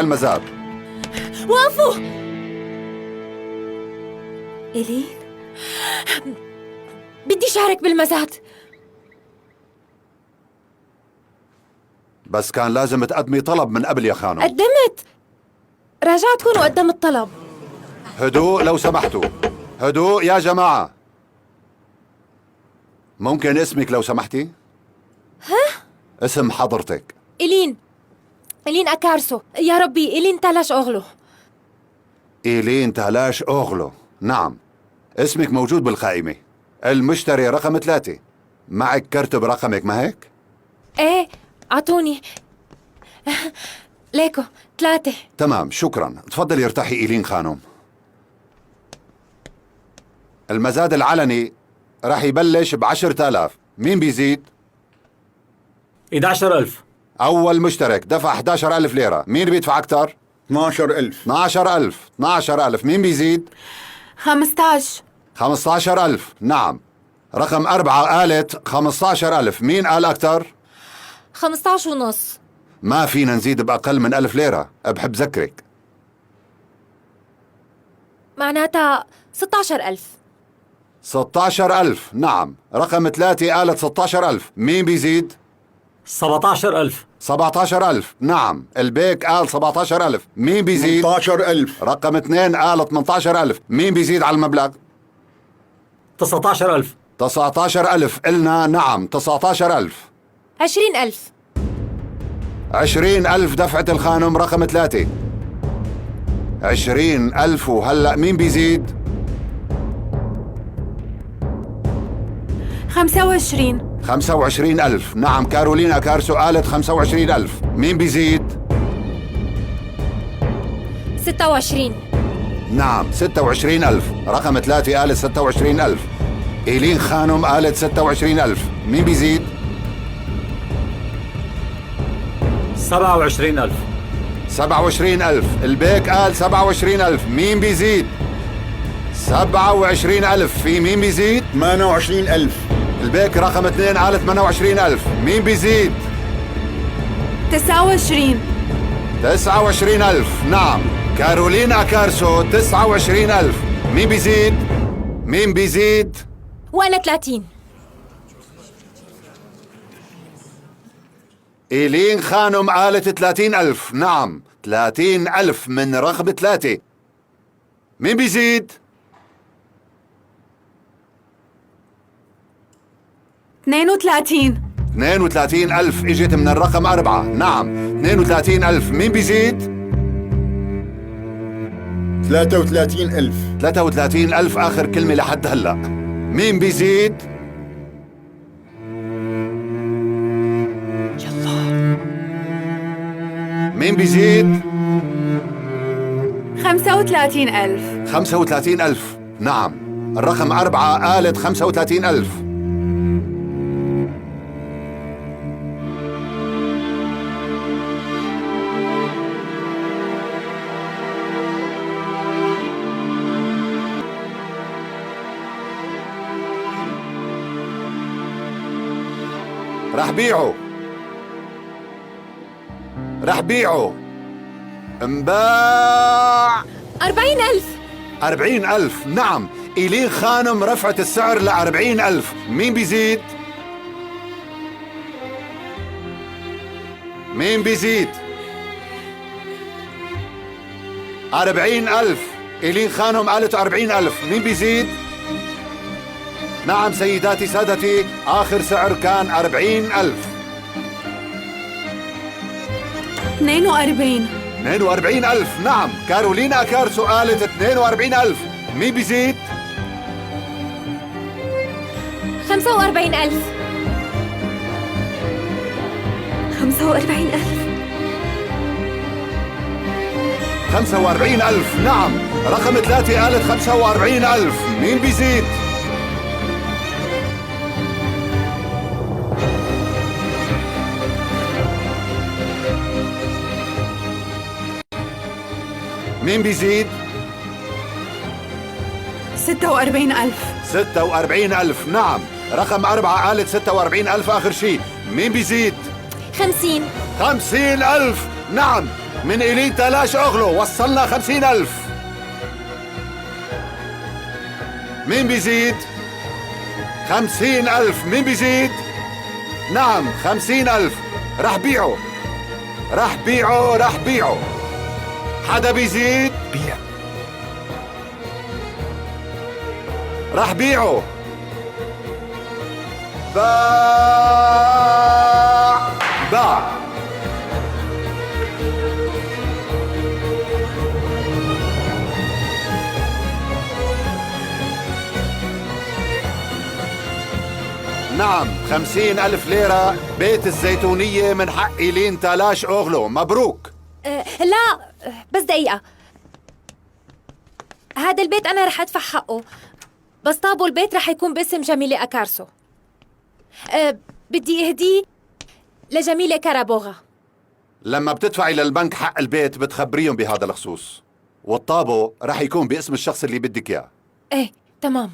المزاد. وقفوا. إيلين، بدي شارك بالمزاد. بس كان لازم تقدمي طلب من قبل يا خانم. قدمت، راجعتكم وقدمت طلب. هدوء لو سمحتوا، هدوء يا جماعة. ممكن اسمك لو سمحتي؟ ها؟ اسم حضرتك. إيلين أكارسو. يا ربي، إيلين تالاش أغلو. إيلين تالاش أوغلو، نعم. اسمك موجود بالقائمة. المشتري رقم 3. معك كرت برقمك ما هيك؟ ايه، عطوني. ليكو 3. تمام، شكرا. تفضلي ارتاحي إيلين خانم. المزاد العلني راح يبلش ب10,000. مين بيزيد؟ 11,000. أول مشترك دفع 11,000 ليرة. مين بيدفع أكتر؟ 12,000. 12,000. مين بيزيد؟ 15. 15,000. نعم. رقم 4 قالت 15,000. مين قال أكتر؟ 15 ونص. ما فينا نزيد بأقل من 1,000 ليرة. بحب ذكرك. معناتها 16,000. 16,000. نعم. رقم 3 قالت 16,000. مين بيزيد؟ 17,000. 17,000. نعم. البيك قال 17,000. مين بيزيد؟ 18,000. رقم 2 قال 18,000. مين بيزيد على المبلغ؟ 19,000. 19,000. قلنا نعم 19,000. 20,000. 20,000 دفعة الخانم رقم 3. 20,000. وهلأ مين بيزيد؟ 25. 25,000. نعم. كارولينا كارسو قالت 25,000. مين بيزيد؟ 26. نعم 26,000. رقم 3 قالت 26,000. إيلين خانم قالت 26,000. مين بيزيد؟ 27,000. 27,000. البيك قال 27,000. مين بيزيد؟ 27,000. في مين بيزيد؟ 28,000. البيك رقم 2 قالت 28,000. مين بيزيد؟ 29. 29,000. نعم. كارولينا كارسو 29,000. مين بيزيد؟ مين بيزيد؟ وأنا 30. إيلين خانم قالت 30,000. نعم 30,000 من رقم 3. مين بيزيد؟ 32. 32,000 اجت من الرقم 4. نعم 32,000. مين بيزيد؟ 33,000. 33,000 آخر كلمة لحد هلأ. مين بيزيد؟ مين بيزيد؟ 35,000. 35,000. نعم. الرقم 4 قالت 35,000. رح بيعه انباع 40,000. 40,000. نعم. إيلين خانم رفعت السعر ل40,000. مين بيزيد؟ مين بيزيد؟ 40,000. إيلين خانم قالت 40,000. مين بيزيد؟ نعم سيداتي سادتي، آخر سعر كان 40,000. 42. 42,000. نعم. كارولينا كارسو قالت 42,000. مين بيزيد؟ 45,000. 45,000. 45,000. نعم. رقم 3 قالت 45,000. مين بيزيد؟ مين بيزيد؟ 46,000. 46,000. نعم. رقم 4 قالت 46,000 آخر شيء. مين بيزيد؟ 50. 50,000. نعم. من إيلين تالاش أغلو وصلنا 50,000. مين بيزيد؟ 50,000. مين بيزيد؟ نعم 50,000. رح بيعه. حدا بيزيد؟ بيع. رح بيعه. باع. نعم 50,000 ليرة بيت الزيتونية من حق إيلين تالاش أوغلو. مبروك. لا، بس دقيقة. هذا البيت أنا رح أدفع حقه، بس طابو البيت رح يكون باسم جميلة أكارسو. بدي أهديه لجميلة كارابوغا. لما بتدفعي للبنك حق البيت بتخبريهم بهذا الخصوص، والطابو رح يكون باسم الشخص اللي بدك إياه. إيه تمام.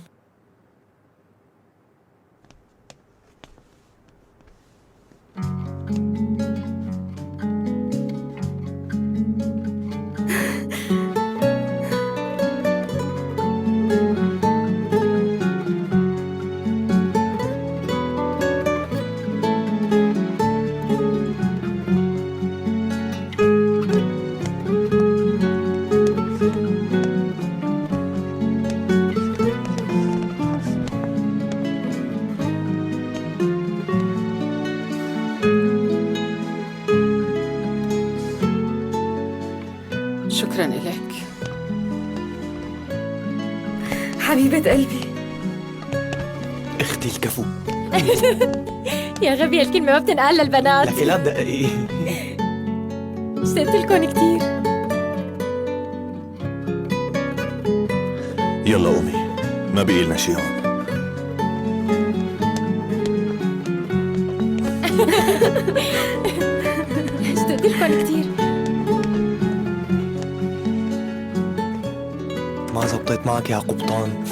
شكراً إليك حبيبة قلبي. اختي الكفو. يا غبي، الكلمة ما بتنقال للبنات. لك لا دقيقة. اشتقت لكم كتير. يلا قومي، ما بقي لنا شي هون. اشتقت لكم كتير. ما زبطت معك يا قبطان.